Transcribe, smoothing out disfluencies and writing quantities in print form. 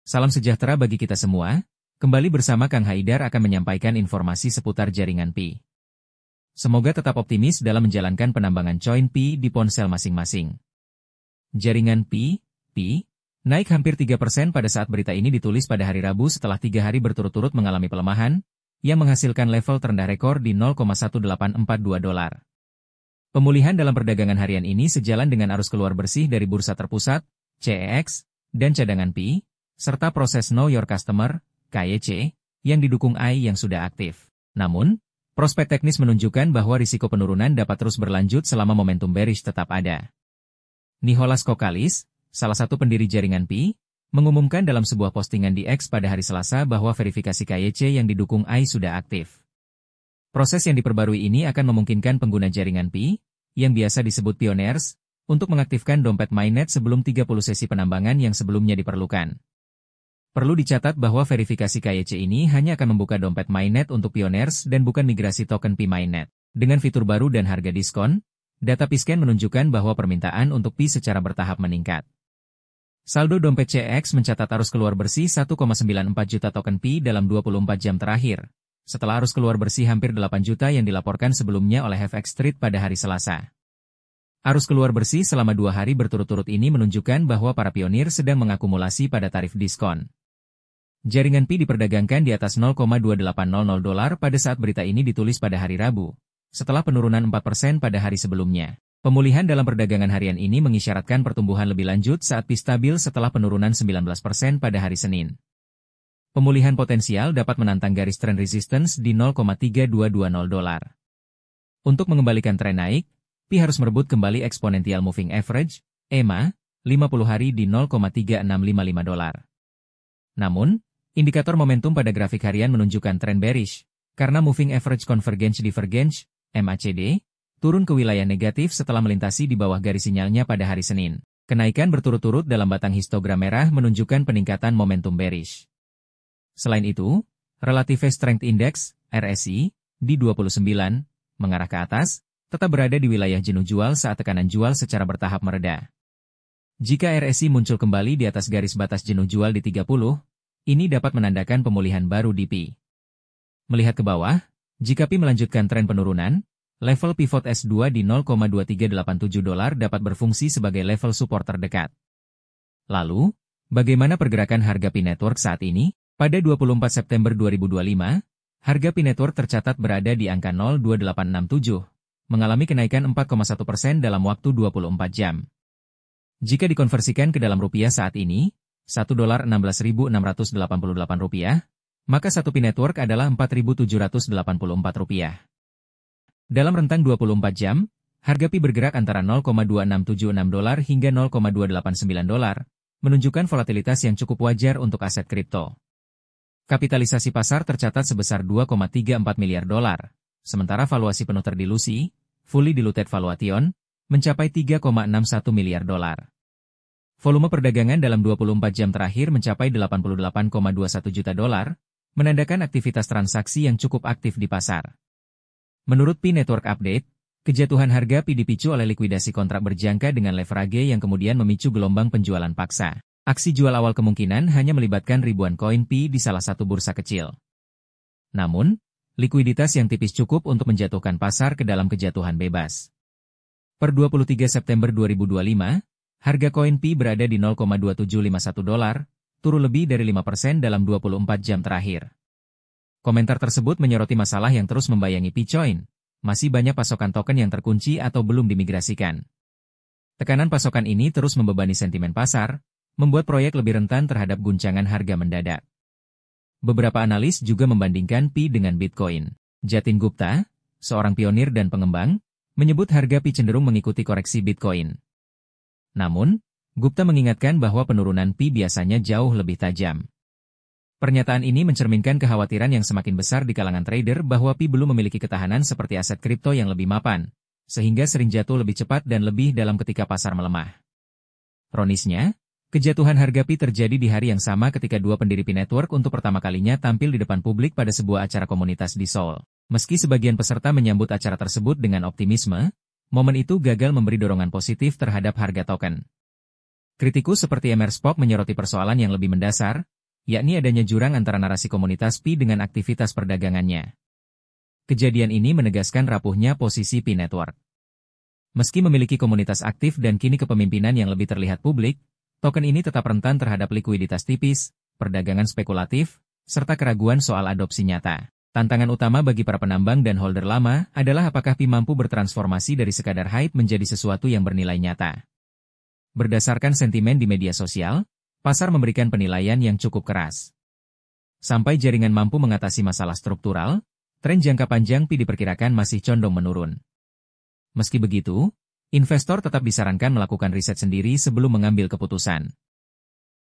Salam sejahtera bagi kita semua, kembali bersama Kang Haidar akan menyampaikan informasi seputar jaringan Pi. Semoga tetap optimis dalam menjalankan penambangan coin Pi di ponsel masing-masing. Jaringan Pi naik hampir 3% pada saat berita ini ditulis pada hari Rabu setelah 3 hari berturut-turut mengalami pelemahan, yang menghasilkan level terendah rekor di $0,1842. Pemulihan dalam perdagangan harian ini sejalan dengan arus keluar bersih dari bursa terpusat, CEX, dan cadangan Pi, serta proses Know Your Customer, KYC, yang didukung AI yang sudah aktif. Namun, prospek teknis menunjukkan bahwa risiko penurunan dapat terus berlanjut selama momentum bearish tetap ada. Nicholas Kokalis, salah satu pendiri jaringan Pi, mengumumkan dalam sebuah postingan di X pada hari Selasa bahwa verifikasi KYC yang didukung AI sudah aktif. Proses yang diperbarui ini akan memungkinkan pengguna jaringan Pi, yang biasa disebut pioneers, untuk mengaktifkan dompet mainnet sebelum 30 sesi penambangan yang sebelumnya diperlukan. Perlu dicatat bahwa verifikasi KYC ini hanya akan membuka dompet mainnet untuk pioneers dan bukan migrasi token Pi mainnet. Dengan fitur baru dan harga diskon, data Piscan menunjukkan bahwa permintaan untuk Pi secara bertahap meningkat. Saldo dompet CX mencatat arus keluar bersih 1,94 juta token Pi dalam 24 jam terakhir, setelah arus keluar bersih hampir 8 juta yang dilaporkan sebelumnya oleh FX Street pada hari Selasa. Arus keluar bersih selama 2 hari berturut-turut ini menunjukkan bahwa para pionir sedang mengakumulasi pada tarif diskon. Jaringan Pi diperdagangkan di atas $0,2800 pada saat berita ini ditulis pada hari Rabu, setelah penurunan 4% pada hari sebelumnya. Pemulihan dalam perdagangan harian ini mengisyaratkan pertumbuhan lebih lanjut saat Pi stabil setelah penurunan 19% pada hari Senin. Pemulihan potensial dapat menantang garis tren resistance di $0,3220. Untuk mengembalikan tren naik, Pi harus merebut kembali Exponential Moving Average, EMA, 50 hari di $0,3655. Namun, indikator momentum pada grafik harian menunjukkan tren bearish, karena Moving Average Convergence Divergence, MACD, turun ke wilayah negatif setelah melintasi di bawah garis sinyalnya pada hari Senin. Kenaikan berturut-turut dalam batang histogram merah menunjukkan peningkatan momentum bearish. Selain itu, Relative Strength Index, RSI, di 29, mengarah ke atas, tetap berada di wilayah jenuh jual saat tekanan jual secara bertahap mereda. Jika RSI muncul kembali di atas garis batas jenuh jual di 30, ini dapat menandakan pemulihan baru di Pi. Melihat ke bawah, jika Pi melanjutkan tren penurunan, level pivot S2 di $0,2387 dapat berfungsi sebagai level support terdekat. Lalu, bagaimana pergerakan harga Pi Network saat ini? Pada 24 September 2025, harga Pi Network tercatat berada di angka 02867, mengalami kenaikan 4,1% dalam waktu 24 jam. Jika dikonversikan ke dalam rupiah saat ini, $1.16.688, maka satu Pi Network adalah Rp4.784. Dalam rentang 24 jam, harga Pi bergerak antara $0,2676 hingga $0,289, menunjukkan volatilitas yang cukup wajar untuk aset kripto. Kapitalisasi pasar tercatat sebesar $2,34 miliar, sementara valuasi penuh terdilusi, fully diluted valuation, mencapai $3,61 miliar. Volume perdagangan dalam 24 jam terakhir mencapai $88,21 juta, menandakan aktivitas transaksi yang cukup aktif di pasar. Menurut Pi Network Update, kejatuhan harga Pi dipicu oleh likuidasi kontrak berjangka dengan leverage yang kemudian memicu gelombang penjualan paksa. Aksi jual awal kemungkinan hanya melibatkan ribuan koin Pi di salah satu bursa kecil. Namun, likuiditas yang tipis cukup untuk menjatuhkan pasar ke dalam kejatuhan bebas. Per 23 September 2025, harga koin Pi berada di $0,2751, turun lebih dari 5% dalam 24 jam terakhir. Komentar tersebut menyoroti masalah yang terus membayangi Picoin. Masih banyak pasokan token yang terkunci atau belum dimigrasikan. Tekanan pasokan ini terus membebani sentimen pasar, membuat proyek lebih rentan terhadap guncangan harga mendadak. Beberapa analis juga membandingkan Pi dengan Bitcoin. Jatin Gupta, seorang pionir dan pengembang, menyebut harga Pi cenderung mengikuti koreksi Bitcoin. Namun, Gupta mengingatkan bahwa penurunan Pi biasanya jauh lebih tajam. Pernyataan ini mencerminkan kekhawatiran yang semakin besar di kalangan trader bahwa Pi belum memiliki ketahanan seperti aset kripto yang lebih mapan, sehingga sering jatuh lebih cepat dan lebih dalam ketika pasar melemah. Ironisnya, kejatuhan harga Pi terjadi di hari yang sama ketika dua pendiri Pi Network untuk pertama kalinya tampil di depan publik pada sebuah acara komunitas di Seoul. Meski sebagian peserta menyambut acara tersebut dengan optimisme, momen itu gagal memberi dorongan positif terhadap harga token. Kritikus seperti Emerspock menyoroti persoalan yang lebih mendasar, yakni adanya jurang antara narasi komunitas Pi dengan aktivitas perdagangannya. Kejadian ini menegaskan rapuhnya posisi Pi Network. Meski memiliki komunitas aktif dan kini kepemimpinan yang lebih terlihat publik, token ini tetap rentan terhadap likuiditas tipis, perdagangan spekulatif, serta keraguan soal adopsi nyata. Tantangan utama bagi para penambang dan holder lama adalah apakah Pi mampu bertransformasi dari sekadar hype menjadi sesuatu yang bernilai nyata. Berdasarkan sentimen di media sosial, pasar memberikan penilaian yang cukup keras. Sampai jaringan mampu mengatasi masalah struktural, tren jangka panjang Pi diperkirakan masih condong menurun. Meski begitu, investor tetap disarankan melakukan riset sendiri sebelum mengambil keputusan.